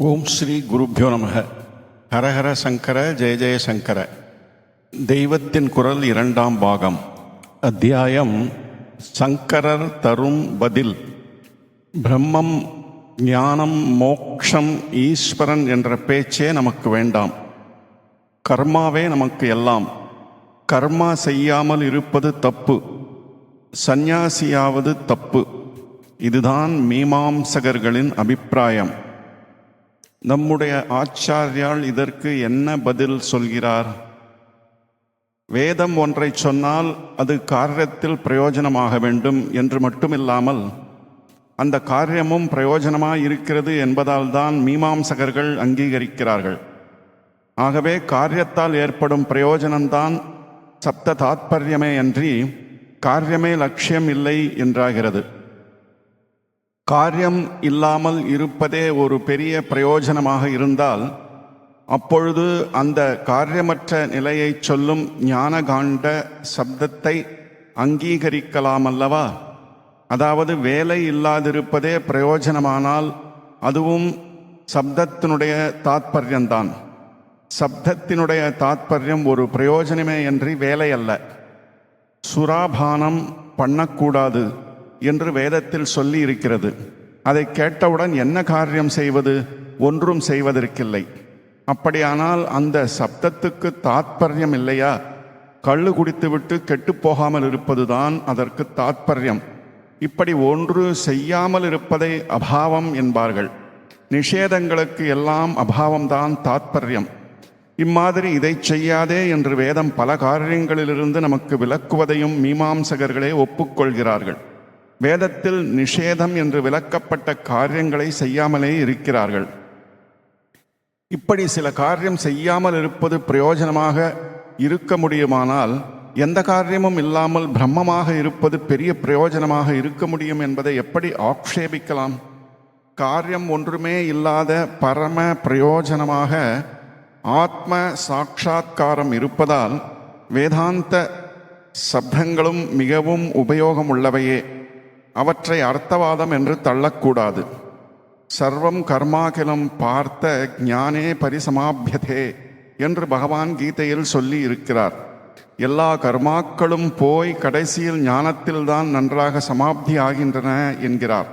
ஓம் ஸ்ரீ குருப்யோ நமக. ஹரஹர சங்கர ஜெய ஜெய சங்கர. தெய்வத்தின் குரல் 2ஆம் பாகம். அத்தியாயம் சங்கரர் தரும் பதில். பிரம்மம், ஞானம், மோக்ஷம், ஈஸ்வரன் என்ற பேச்சே நமக்கு வேண்டாம். கர்மாவே நமக்கு எல்லாம். கர்மா செய்யாமல் இருப்பது தப்பு, சந்நியாசியாவது தப்பு. இதுதான் மீமாம்சகர்களின் அபிப்பிராயம். நம்முடைய ஆச்சாரியால் இதற்கு என்ன பதில் சொல்கிறார்? வேதம் ஒன்றை சொன்னால் அது காரியத்தில் பிரயோஜனமாக வேண்டும் என்று மட்டுமில்லாமல் அந்த காரியமும் பிரயோஜனமாய் இருக்கிறது என்பதால் தான் மீமாம்சகர்கள் அங்கீகரிக்கிறார்கள். ஆகவே காரியத்தால் ஏற்படும் பிரயோஜனம்தான் சப்த தாத்பரியமே அன்றி காரியமே லட்சியம் இல்லை என்றாகிறது. காரியம் இல்லாமல் இருப்பதே ஒரு பெரிய பிரயோஜனமாக இருந்தால் அப்பொழுது அந்த காரியமற்ற நிலையை சொல்லும் ஞானகாண்ட சப்தத்தை அங்கீகரிக்கலாமல்லவா? அதாவது வேலை இல்லாதிருப்பதே பிரயோஜனமானால் அதுவும் சப்தத்தினுடைய தாத்பரியம்தான். சப்தத்தினுடைய தாத்பரியம் ஒரு பிரயோஜனமே அன்றி வேலை அல்ல. சுராபானம் பண்ணக்கூடாது என்று வேதத்தில் சொல்லி இருக்கிறது. அதை கேட்டவுடன் என்ன காரியம் செய்வது? ஒன்றும் செய்வதற்கில்லை. அப்படியானால் அந்த சப்தத்துக்கு தாத்பரியம் இல்லையா? கள்ளு குடித்துவிட்டு கெட்டுப்போகாமல் இருப்பதுதான் அதற்கு தாத்பரியம். இப்படி ஒன்று செய்யாமல் இருப்பதை அபாவம் என்பார்கள். நிஷேதங்களுக்கு எல்லாம் அபாவம்தான் தாத்பரியம். இம்மாதிரி இதை செய்யாதே என்று வேதம் பல காரியங்களிலிருந்து நமக்கு விலக்குவதையும் மீமாம்சகர்களே ஒப்புக்கொள்கிறார்கள். வேதத்தில் நிஷேதம் என்று விலக்கப்பட்ட காரியங்களை செய்யாமலே இருக்கிறார்கள். இப்படி சில காரியம் செய்யாமல் இருப்பது பிரயோஜனமாக இருக்க முடியுமானால் எந்த காரியமும் இல்லாமல் பிரம்மமாக இருப்பது பெரிய பிரயோஜனமாக இருக்க முடியும் என்பதை எப்படி ஆக்ஷேபிக்கலாம்? காரியம் ஒன்றுமே இல்லாத பரம பிரயோஜனமாக ஆத்ம சாட்சாத்காரம் இருப்பதால் வேதாந்த சப்தங்களும் மிகவும் உபயோகம் உள்ளவையே. அவற்றை அர்த்தவாதம் என்று தள்ளக்கூடாது. சர்வம் கர்மாகிலம் பார்த்த ஞானே பரிசமாபியதே என்று பகவான் கீதையில் சொல்லி இருக்கிறார். எல்லா கர்மாக்களும் போய் கடைசியில் ஞானத்தில்தான் நன்றாக சமாப்தி ஆகின்றன என்கிறார்.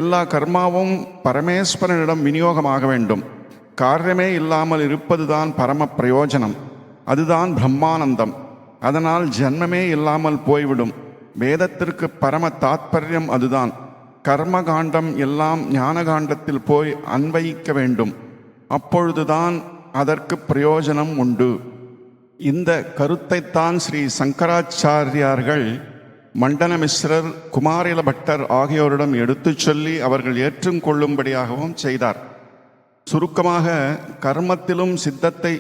எல்லா கர்மாவும் பரமேஸ்வரனிடம் விநியோகமாக வேண்டும். காரியமே இல்லாமல் இருப்பதுதான் பரம பிரயோஜனம். அதுதான் பிரம்மானந்தம். அதனால் ஜன்மமே இல்லாமல் போய்விடும். வேதத்திற்கு பரம தாத்பரியம் அதுதான். கர்மகாண்டம் எல்லாம் ஞானகாண்டத்தில் போய் அன்வயிக்க வேண்டும். அப்பொழுதுதான் அதற்கு பிரயோஜனம் உண்டு. இந்த கருத்தைத்தான் ஸ்ரீ சங்கராச்சாரியார்கள் மண்டனமிஸ்ரர், குமாரில பட்டர் ஆகியோரிடம் எடுத்துச் சொல்லி அவர்கள் ஏற்றுக்கொள்ளும்படியாகவும் செய்தார். சுருக்கமாக, கர்மத்திலும் சித்தத்தை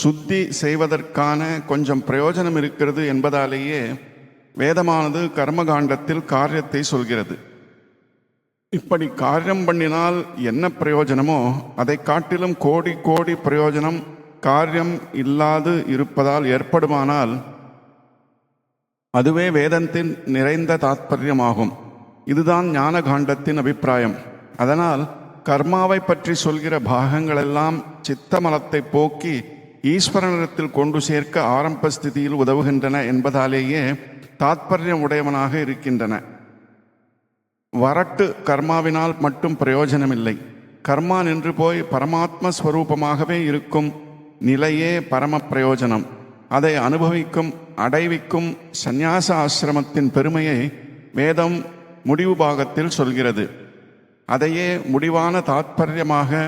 சுத்தி செய்வதற்கான கொஞ்சம் பிரயோஜனம் இருக்கிறது என்பதாலேயே வேதமானது கர்மகாண்டத்தில் காரியத்தை சொல்கிறது. இப்படி காரியம் பண்ணினால் என்ன பிரயோஜனமோ அதை காட்டிலும் கோடி கோடி பிரயோஜனம் காரியம் இல்லாது இருப்பதால் ஏற்படுமானால் அதுவே வேதத்தின் நிறைந்த தாத்பரியமாகும். இதுதான் ஞானகாண்டத்தின் அபிப்பிராயம். அதனால் கர்மாவை பற்றி சொல்கிற பாகங்களெல்லாம் சித்தமலத்தை போக்கி ஈஸ்வரனிடத்தில் கொண்டு சேர்க்க ஆரம்ப ஸ்திதியில் உதவுகின்றன என்பதாலேயே தாத்பரியம் உடையவனாக இருக்கின்றன. வரட்டு கர்மாவினால் மட்டும் பிரயோஜனமில்லை. கர்மா நின்று போய் பரமாத்ம ஸ்வரூபமாகவே இருக்கும் நிலையே பரம பிரயோஜனம். அதை அனுபவிக்கும் அடைவிக்கும் சந்நியாச ஆசிரமத்தின் பெருமையை வேதம் முடிவு பாகத்தில் சொல்கிறது. அதையே முடிவான தாத்பரியமாக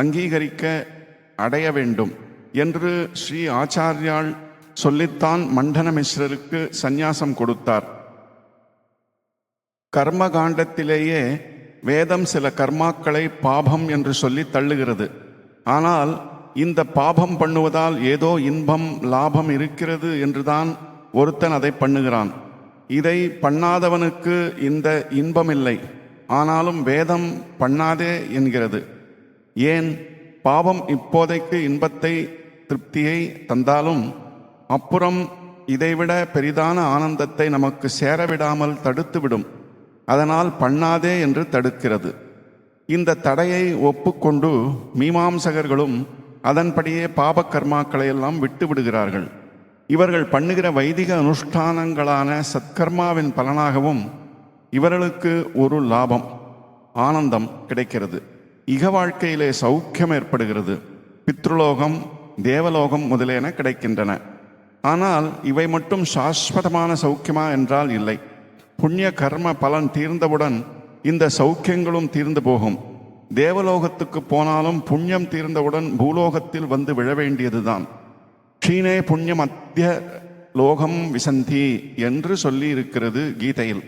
அங்கீகரிக்க அடைய வேண்டும் என்று ஸ்ரீ ஆச்சாரியால் சொல்லித்தான் மண்டனமிஸ்ரருக்கு சந்நியாசம் கொடுத்தார். கர்மகாண்டத்திலேயே வேதம் சில கர்மாக்களை பாபம் என்று சொல்லி தள்ளுகிறது. ஆனால் இந்த பாபம் பண்ணுவதால் ஏதோ இன்பம் லாபம் இருக்கிறது என்றுதான் ஒருத்தன் அதை பண்ணுகிறான். இதை பண்ணாதவனுக்கு இந்த இன்பம் இல்லை. ஆனாலும் வேதம் பண்ணாதே என்கிறது. ஏன்? பாவம் இப்போதைக்கு இன்பத்தை திருப்தியை தந்தாலும் அப்புறம் இதைவிட பெரிதான ஆனந்தத்தை நமக்கு சேரவிடாமல் தடுத்துவிடும். அதனால் பண்ணாதே என்று தடுக்கிறது. இந்த தடையை ஒப்புக்கொண்டு மீமாம்சகர்களும் அதன்படியே பாப கர்மாக்களை எல்லாம் விட்டு விடுகிறார்கள். இவர்கள் பண்ணுகிற வைதிக அனுஷ்டானங்களான சத்கர்மாவின் பலனாகவும் இவர்களுக்கு ஒரு லாபம், ஆனந்தம் கிடைக்கிறது. இக வாழ்க்கையிலே சௌக்கியம் ஏற்படுகிறது. பித்ருலோகம், தேவலோகம் முதலியன கிடைக்கின்றன. ஆனால் இவை மட்டும் சாஸ்வதமான சௌக்கியமா என்றால் இல்லை. புண்ணிய கர்ம பலன் தீர்ந்தவுடன் இந்த சௌக்கியங்களும் தீர்ந்து போகும். தேவலோகத்துக்கு போனாலும் புண்ணியம் தீர்ந்தவுடன் பூலோகத்தில் வந்து விழ வேண்டியதுதான். க்ஷீணே புண்ணியம் அத்திய லோகம் விசந்தி என்று சொல்லி இருக்கிறது கீதையில்.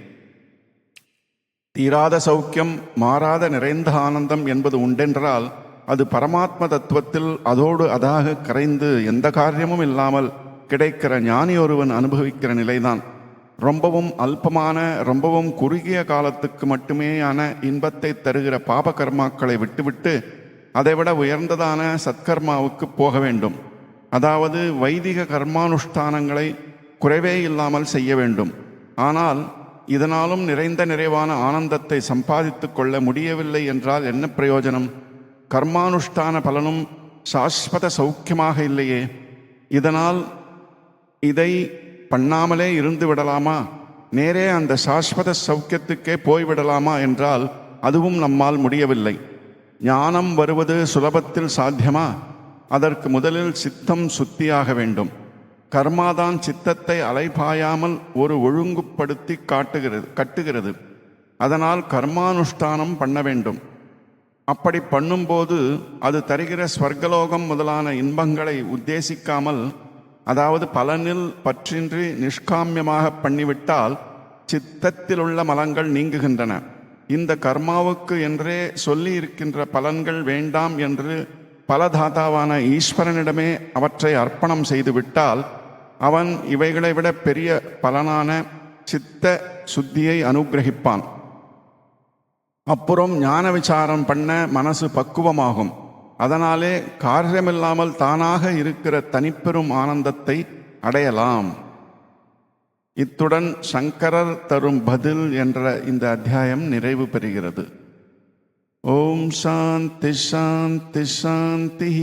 தீராத சௌக்கியம், மாறாத நிறைந்த ஆனந்தம் என்பது உண்டென்றால் அது பரமாத்ம தத்துவத்தில் அதோடு அதாக கரைந்து எந்த காரியமும் இல்லாமல் கிடைக்கிற ஞானி ஒருவன் அனுபவிக்கிற நிலைதான். ரொம்பவும் அல்பமான, ரொம்பவும் குறுகிய காலத்துக்கு மட்டுமேயான இன்பத்தை தருகிற பாப கர்மாக்களை விட்டுவிட்டு அதைவிட உயர்ந்ததான சத்கர்மாவுக்கு போக வேண்டும். அதாவது வைதிக கர்மானுஷ்டானங்களை குறைவே இல்லாமல் செய்ய வேண்டும். ஆனால் இதனாலும் நிறைவான ஆனந்தத்தை சம்பாதித்து கொள்ள முடியவில்லை என்றால் என்ன பிரயோஜனம்? கர்மானுஷ்டான பலனும் சாஸ்வத சௌக்கியமாக இல்லையே. இதனால் இதை பண்ணாமலே இருந்து விடலாமா? நேரே அந்த சாஸ்வத சௌக்கியத்துக்கே போய்விடலாமா என்றால் அதுவும் நம்மால் முடியவில்லை. ஞானம் வருவது சுலபத்தில் சாத்தியமா? அதற்கு முதலில் சித்தம் சுத்தியாக வேண்டும். கர்மாதான் சித்தத்தை அலைபாயாமல் ஒரு ஒழுங்குபடுத்தி கட்டுகிறது. அதனால் கர்மானுஷ்டானம் பண்ண வேண்டும். அப்படி பண்ணும்போது அது தருகிற ஸ்வர்கலோகம் முதலான இன்பங்களை உத்தேசிக்காமல், அதாவது பலனில் பற்றின்றி நிஷ்காமியமாக பண்ணிவிட்டால் சித்தத்தில் உள்ள மலங்கள் நீங்குகின்றன. இந்த கர்மாவுக்கு என்றே சொல்லி இருக்கின்ற பலன்கள் வேண்டாம் என்று பலதாதாவான ஈஸ்வரனிடமே அவற்றை அர்ப்பணம் செய்து விட்டால் அவன் இவைகளை விட பெரிய பலனான சித்த சுத்தியை அனுகிரகிப்பான். அப்புறம் ஞான விசாரம் பண்ண மனசு பக்குவமாகும். அதனாலே காரியமில்லாமல் தானாக இருக்கிற தனிப்பெரும் ஆனந்தத்தை அடையலாம். இத்துடன் சங்கரர் தரும் பதில் என்ற இந்த அத்தியாயம் நிறைவு பெறுகிறது. ஓம் சாந்தி சாந்தி சாந்தி.